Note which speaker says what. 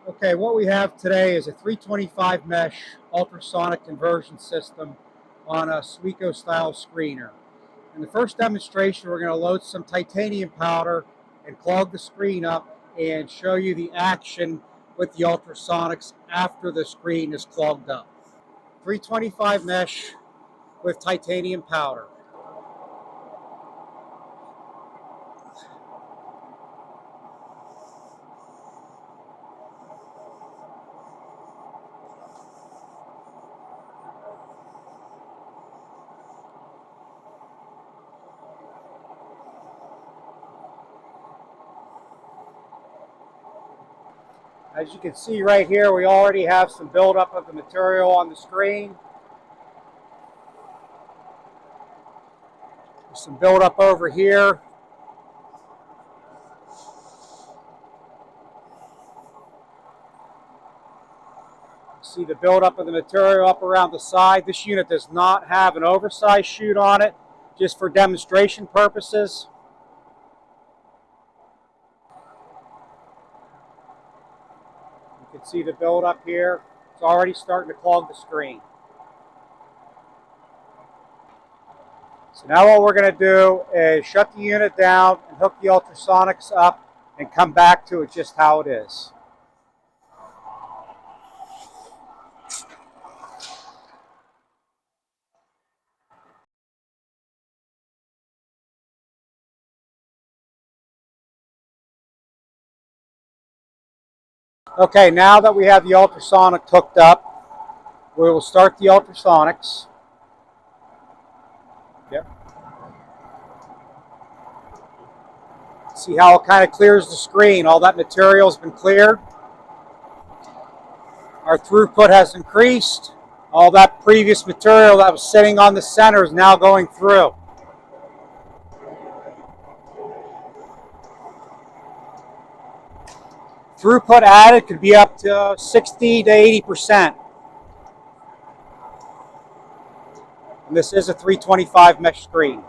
Speaker 1: Okay, what we have today is a 325 mesh ultrasonic conversion system on a Sweco style screener. In the first demonstration, we're going to load some titanium powder and clog the screen up and show you the action with the ultrasonics after the screen is clogged up. 325 mesh with titanium powder. As you can see right here, we already have some buildup of the material on the screen. There's some buildup over here. See the buildup of the material up around the side. This unit does not have an oversized chute on it, just for demonstration purposes. You can see the buildup here. It's already starting to clog the screen. So now what we're going to do is shut the unit down and hook the ultrasonics up and come back to it just how it is. Okay, now that we have the ultrasonic hooked up, we will start the ultrasonics. Yep. See how it kind of clears the screen. All that material has been cleared. Our throughput has increased. All that previous material that was sitting on the center is now going through. Throughput added could be up to 60 to 80%. And this is a 325 mesh screen.